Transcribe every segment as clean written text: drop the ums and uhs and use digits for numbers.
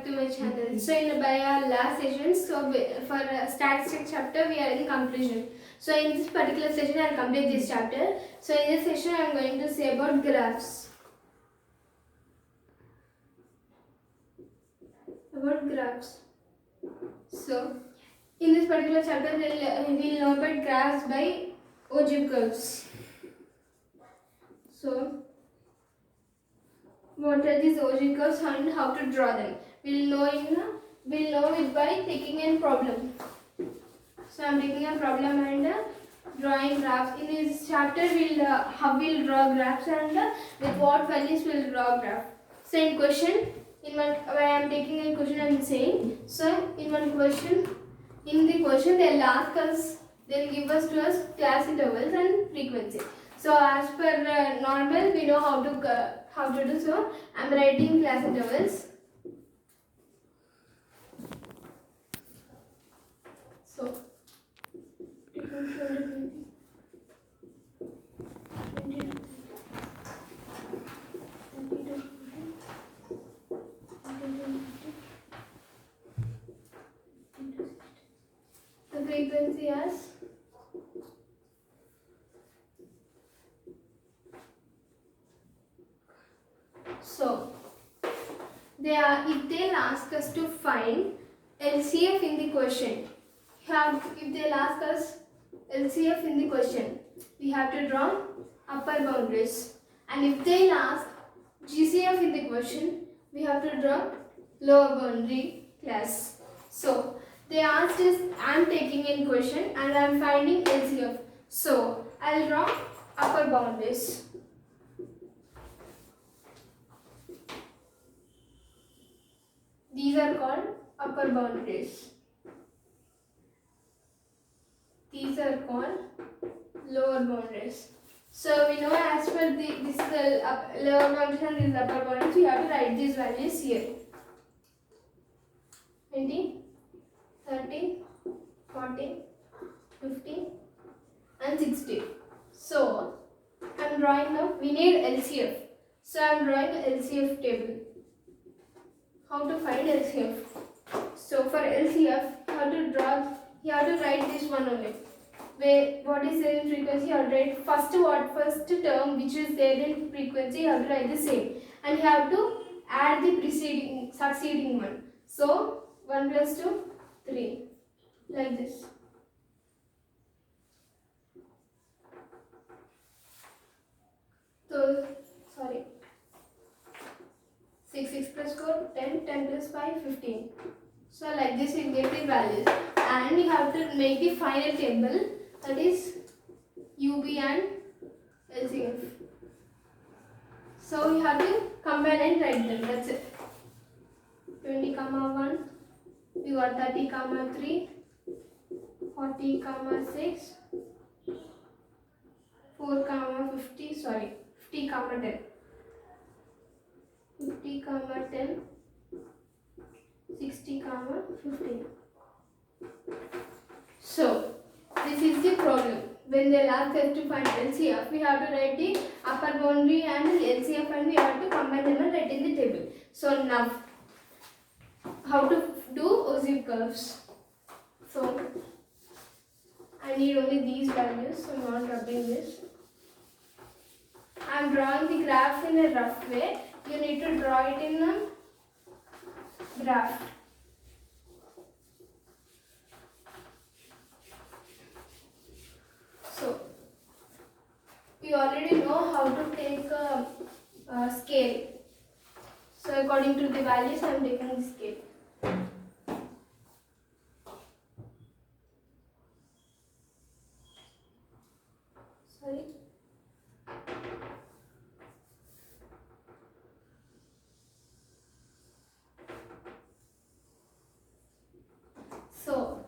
back to my channel. So by our last session, for statistics chapter we are in conclusion. So in this particular session I will complete this chapter. So in this session I am going to say about graphs. About graphs. So in this particular chapter we will know about graphs by ogive curves. So what are these ogive curves and how to draw them? We'll know it by taking a problem. So I'm taking a problem and drawing graphs. In this chapter how we'll draw graphs and with what values we'll draw graph. So in question, when I'm taking a question I'm saying, so in the question they'll give us class intervals and frequency. So as per normal we know how to do. So I'm writing class intervals. So the frequency as if they'll ask us to find LCF in the question, if they'll ask us LCF in the question, we have to draw upper boundaries, and if they'll ask GCF in the question, we have to draw lower boundary class. So they asked us, I'm taking in question and I'm finding LCF. So I'll draw upper boundaries. These are called upper boundaries. These are called lower boundaries. So we know as per this is the lower boundaries and this is upper boundaries, we have to write these values here. 20, 30, 40, 50 and 60. So I'm drawing now, we need LCF. So I'm drawing the LCF table. How to find LCF? So for LCF, you have to write this one only. What is there in frequency? You have to write first term which is there in frequency. You have to write the same, and you have to add the succeeding one. So 1 plus 2, 3, like this. So 6 plus 4, 10, 10 plus 5, 15. So like this you get the values, and you have to make the final table, that is UB and LCF. So you have to combine and write them, that's it. 20, 1, we got 30, 3, 40, 6, 4, 50, 50, 10. 50, 10, 60, 15. So this is the problem. When they ask us to find LCF, we have to write the upper boundary and the LCF, and we have to combine them and write in the table. So now, how to do ogive curves? So I need only these values, so I'm not rubbing this. I am drawing the graph in a rough way. You need to draw it in a graph. So we already know how to take a scale. So according to the values, I am taking the scale. So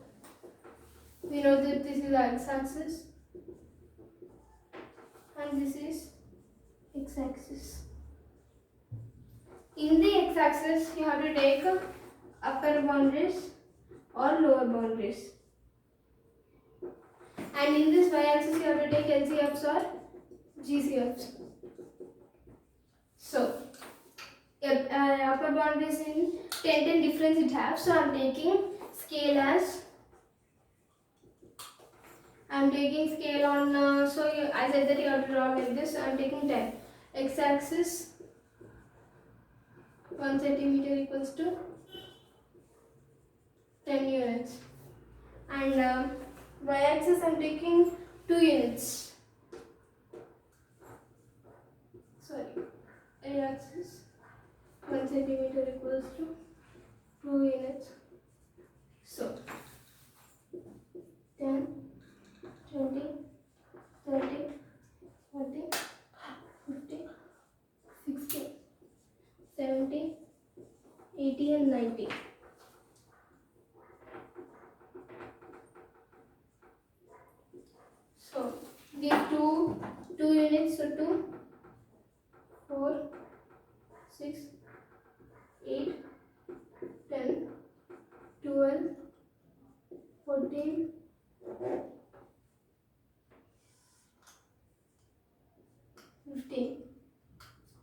we know that this is x-axis and this is x-axis. In the x-axis you have to take upper boundaries or lower boundaries, and in this y-axis you have to take LCFs or GCFs. So upper boundaries in 10 difference it has. So I'm taking scale as on so I said that you have to draw like this. So I'm taking 10. X-axis 1 centimeter equals to 10 units, and y-axis I'm taking 2 units. Sorry, y-axis 1 centimeter equals to 2 units. So 10, 20, 30, 40, 50, 60, 70, 80 and 90. So these two units, so 2, 4, 6, 8, 10, 12, 14, 15.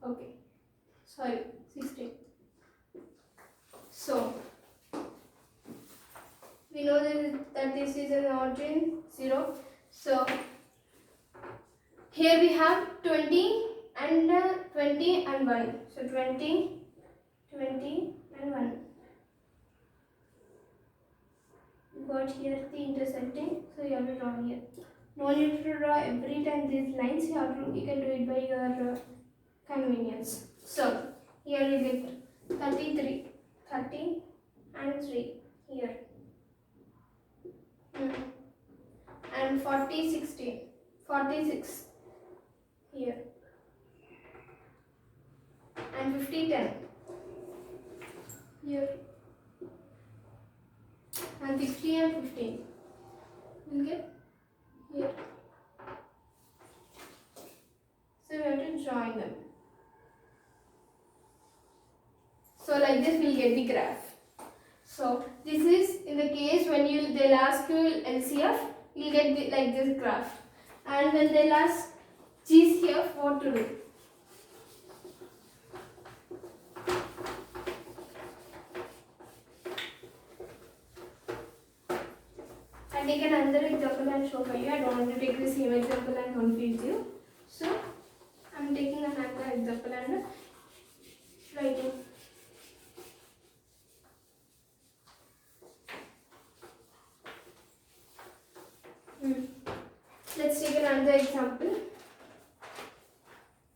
Okay, sorry, 16. So we know that this is an origin 0. So here we have 20 and 20 and 1. So 20, 20 and 1. You got here the intersecting, so you have to draw here. No need to draw every time these lines. You can do it by your convenience. So here you get 33, 30 and 3 here. And 40, 60, 46 here, and 50, 10 here, and 60 and 15 will get here. So we have to join them. So like this we'll get the graph. So this is in the case when they'll ask you LCF, you'll get like this graph. And when they'll ask GCF, what to do? I'll take another example and show for you. I don't want to take the same example and confuse you. So I'm taking another example and writing. Let's take another example.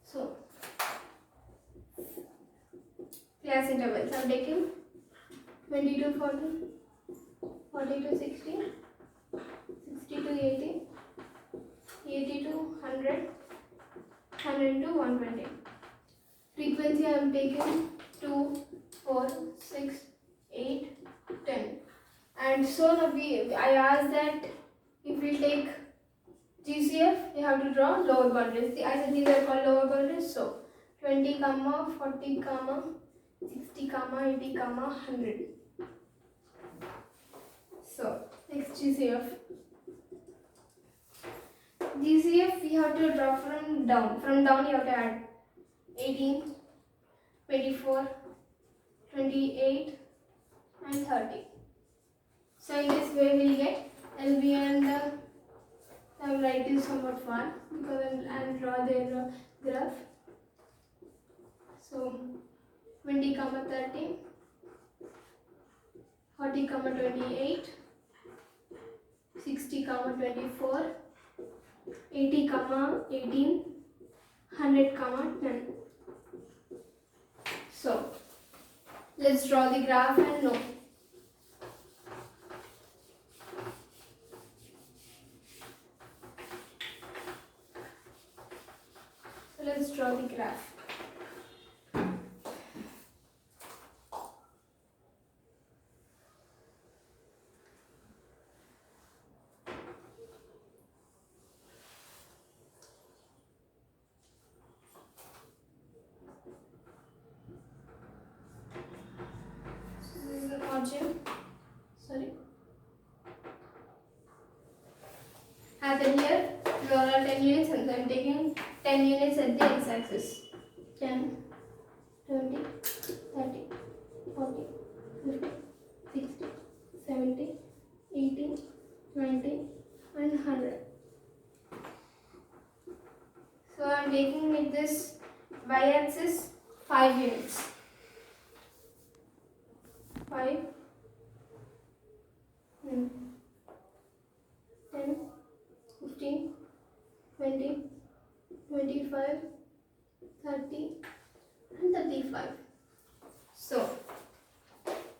So, class intervals. I'm taking 20 to 40, 40 to 60, 60 to 80, 80 to 100, 100 to 120. Frequency I'm taking 2, 4, 6, 8, 10. And so now I asked that if we take GCF, you have to draw lower boundaries. I said these are called lower boundaries. So 20, 40, 60, 80, 100. So next GCF. GCF we have to draw from down. From down you have to add 18, 24, 28 and 30. So in this way we will get LB and I'm writing somewhat far because I'll draw their graph. So 20, 30, 40, 28, 60, 24, 80, 18, 100, 10. So let's draw the graph and know. So let's draw the graph. This is the origin. Sorry. As in here, there are 10 units and I'm taking 10 units at the x-axis. 10, 20, 30, 40,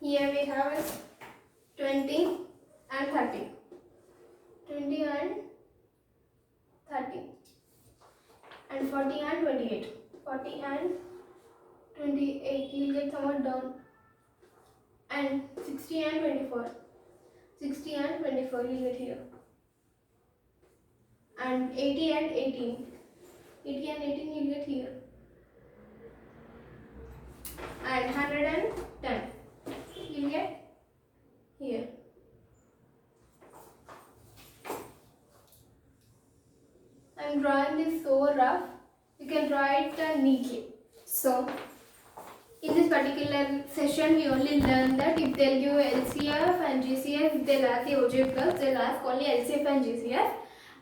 here we have is 20 and 30. 20 and 30. And 40 and 28. 40 and 28. You will get somewhat down. And 60 and 24. 60 and 24 you will get here. And 80 and 18. 80 and 18 you will get here. And 110 you will get here. I'm drawing this so rough. You can draw it neatly. So, in this particular session, we only learned that if they'll give LCF and GCF, they'll ask the OJ plus, they'll ask only LCF and GCF.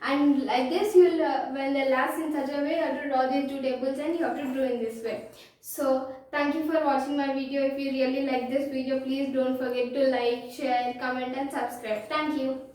And like this, you'll when they'll ask in such a way, you have to draw these two tables and you have to do in this way. So, thank you for watching my video. If you really like this video, please don't forget to like, share, comment and subscribe. Thank you.